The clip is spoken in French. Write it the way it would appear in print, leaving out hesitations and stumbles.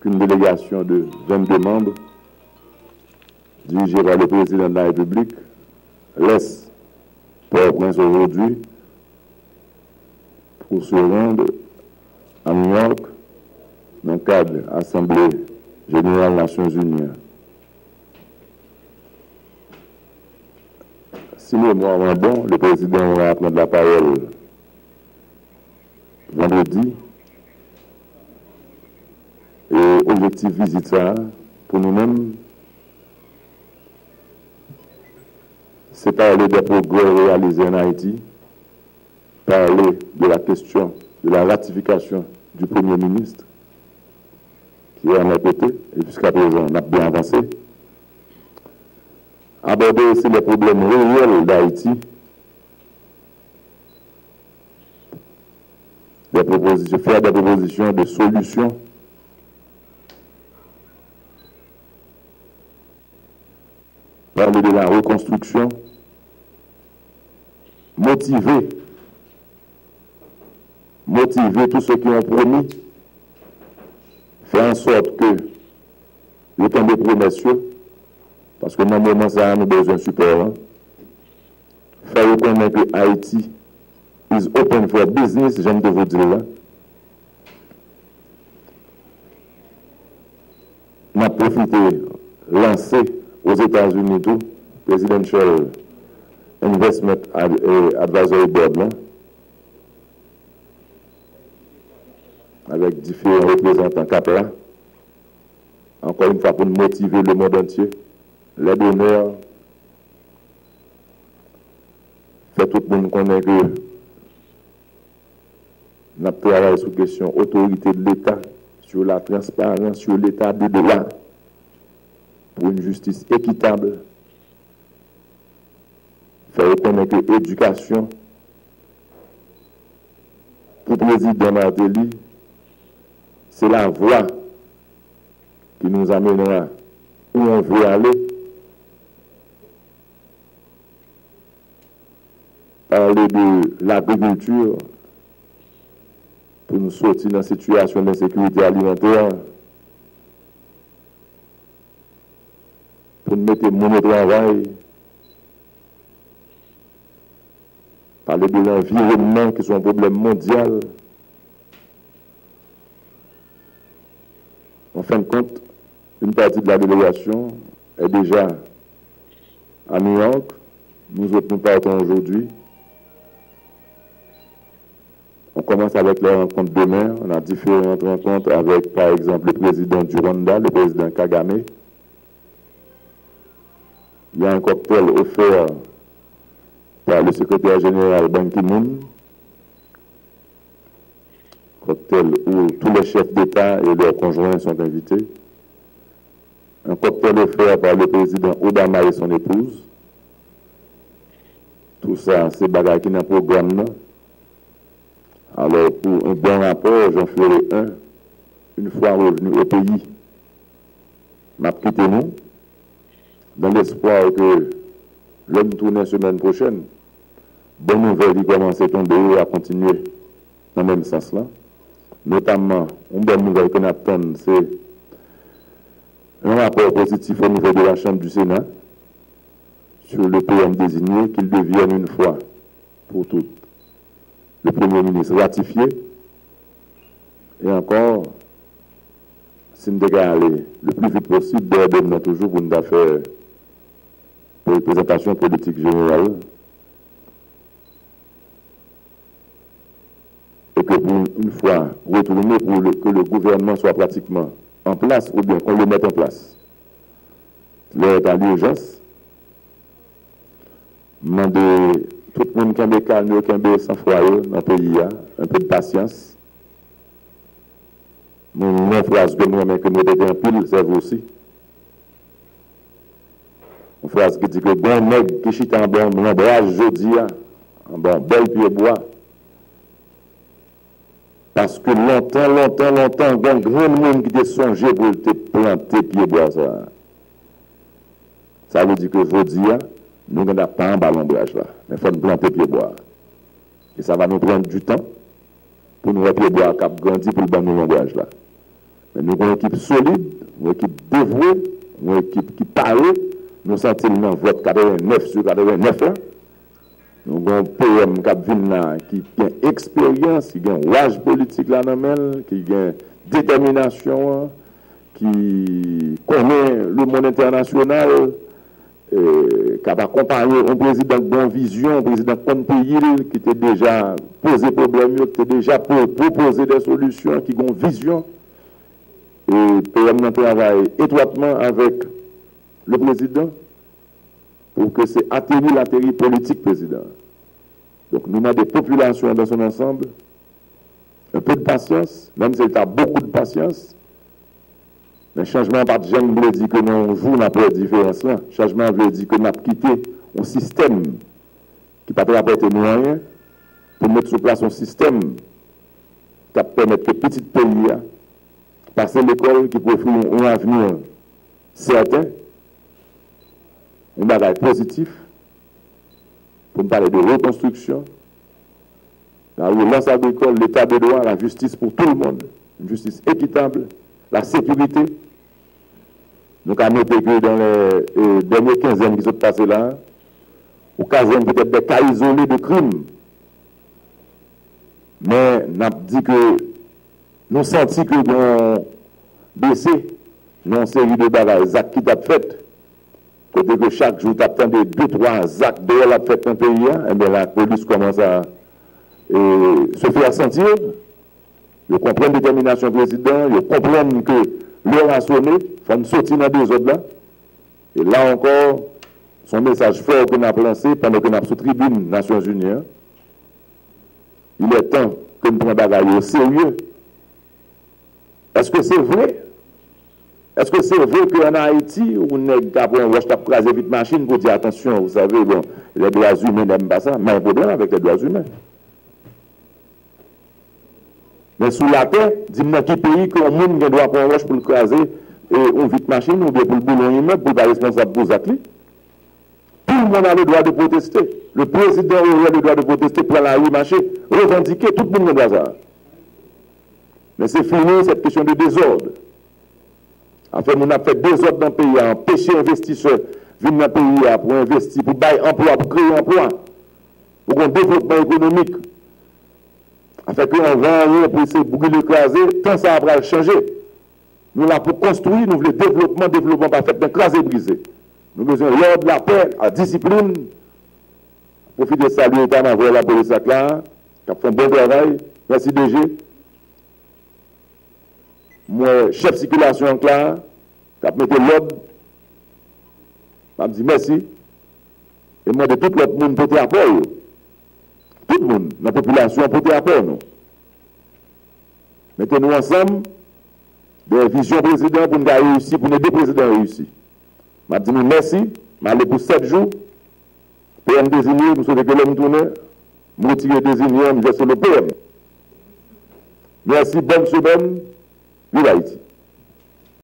qu'une délégation de 22 membres, dirigée par le président de la République, laisse Port-au-Prince aujourd'hui pour se rendre à New York dans le cadre de l'Assemblée générale des Nations Unies. Si les mois vont bon, le président va prendre la parole vendredi. Et objectif visite ça, pour nous-mêmes, c'est parler des progrès réalisés en Haïti, parler de la question de la ratification du Premier ministre, qui est à nos côtés, et jusqu'à présent, on a bien avancé. Aborder aussi les problèmes réels d'Haïti, faire des propositions de solutions, parler de la reconstruction, motiver tous ceux qui ont promis, faire en sorte que le temps de promesses, parce que dans le moment, ça a nous besoin de support, hein, faire reconnaître que Haïti is open for business, j'aime de vous dire là. On a profité, lancé aux États-Unis tout, Presidential Investment Advisory Board, là, avec différents représentants CAPLA, encore une fois pour motiver le monde entier, les donneurs, faire tout le monde connaître que nous travaillons sur la question autorité de l'État, sur la transparence, sur l'État de droit, pour une justice équitable, faire reconnaître que l'éducation, pour le président Martelly, c'est la voie qui nous amènera où on veut aller. Parler de l'agriculture pour nous sortir dans la situation d'insécurité alimentaire, pour nous mettre mon travail, parler de l'environnement qui sont un problème mondial. En fin de compte, une partie de la délégation est déjà à New York. Nous autres, nous partons aujourd'hui. On commence avec les rencontres demain. On a différentes rencontres avec, par exemple, le président du Rwanda, le président Kagame. Il y a un cocktail offert par le secrétaire général Ban Ki-moon. Cocktail où tous les chefs d'État et leurs conjoints sont invités. Un cocktail offert par le président Obama et son épouse. Tout ça, c'est bagaille qui est dans le programme. Alors, pour un bon rapport, j'en ferai un, une fois revenu au pays. M'a quitté nous, dans l'espoir que l'homme tourne la semaine prochaine, bonne nouvelle qui commence à tomber et à continuer dans le même sens-là. Notamment, une bonne nouvelle qu'on attend, c'est un rapport positif au niveau de la Chambre du Sénat sur le PM désigné, qu'il devienne une fois pour toutes le Premier ministre ratifié. Et encore, si nous devons aller le plus vite possible, nous toujours pour nous faire pour une présentation politique générale. Et que pour une fois retourner pour que le gouvernement soit pratiquement en place, ou bien qu'on le mette en place. L'heure est à l'urgence. Demander tout le monde qui est calme, qui est sans foyer dans le pays, un peu de patience. Mon phrase que nous, mais que nous devons en pile, c'est vous aussi. Une phrase qui dit que bon nègre qui chite en bon l'ombrage jeudi, en bon bel pied bois. Parce que longtemps, il y a un grand monde qui a songé pour te planter pied bois. Ça veut dire que jeudi, nous n'avons pas un ballon brage là, mais il faut nous planter pied bois. Et ça va nous prendre du temps pour nous pied bois cap grandi pour le ballon brage là. Mais nous avons une équipe solide, une équipe dévouée, une équipe qui parle. Nous sentons le vote 89 sur 89. Là. Nous avons un PM qui a expérience, qui a un ouage politique là, qui a détermination, qui connaît le monde international, qui a accompagné un président de bonne vision, un président de pays qui était déjà posé problème, qui était déjà proposé des solutions, qui ont une vision. Et le PM travaille étroitement avec le président pour que c'est atterrir l'atterri politique président. Donc nous avons des populations dans son ensemble, un peu de patience, même s'il y a beaucoup de patience. Mais changement par j'aime veut dire que nous jouons la différence là. Changement veut dire que nous avons quitté un système qui ne peut pas apporter nous rien pour mettre sur place un système qui permet que petit pays passer l'école qui peut offrir un avenir certain, un bagage positif, pour parler de reconstruction, la relance agricole, l'état de droit, la justice pour tout le monde, une justice équitable, la sécurité. Nous avons noté que dans les dernières quinzaines qui sont passées là, occasion peut-être des cas isolés de crimes. Mais nous avons dit que nous sentons que nous avons baissé dans une série de bagages, actes qui ont fait. Côté que chaque jour, tu attends 2-3 actes de la fête dans le pays, et bien la police commence à se faire sentir. Ils comprennent la détermination du président, ils comprennent que l'heure a sonné, il faut sortir dans des autres là. Et là encore, son message fort que nous avons lancé pendant que nous avons sous tribune des Nations Unies. Il est temps que nous prenions bagaille au sérieux. Est-ce que c'est vrai? Est-ce que c'est vrai qu'en Haïti, on a crasé vite machine pour dire attention, vous savez, bon, les droits humains n'aiment pas ça, mais un problème avec les droits humains. Mais sous la terre, dis-moi qui pays qu'on monde qui doit prendre roche pour le craser une vite machine ou bien pour le boulon immeuble pour pas responsable pour ça. Tout le monde a le droit de protester. Le président a le droit de protester pour la rue marcher, revendiquer, tout le monde a le droit. Mais c'est fini cette question de désordre. Enfin, on a fait désordre dans le pays, à empêcher les investisseurs de venir dans le pays pour investir, pour bailler emploi, pour créer emploi, pour un développement économique. Afin qu'on va rien pour essayer de bouger l'écraser, tant ça va changer. Nous là pour construire, nous voulons développement pas fait d'écraser et briser. Nous besoin de l'ordre, la paix, la discipline. Profitez de saluer la police là, qui a fait un bon travail. Merci DG. Moi, chef circulation là, qui a mis l'ordre. Je me dis merci. Et moi, de tout l'autre monde, porter à port. Tout le monde, la population, porter à port. Mettez-nous ensemble des visions président pour nous réussir, pour nous deux présidents réussir. Je dis merci. Je vais aller pour 7 jours. PM désigné, nous souhaitons que l'homme tourne. Je retire désigné, je vais sur le PM. Merci, bonne semaine. Vive Haïti.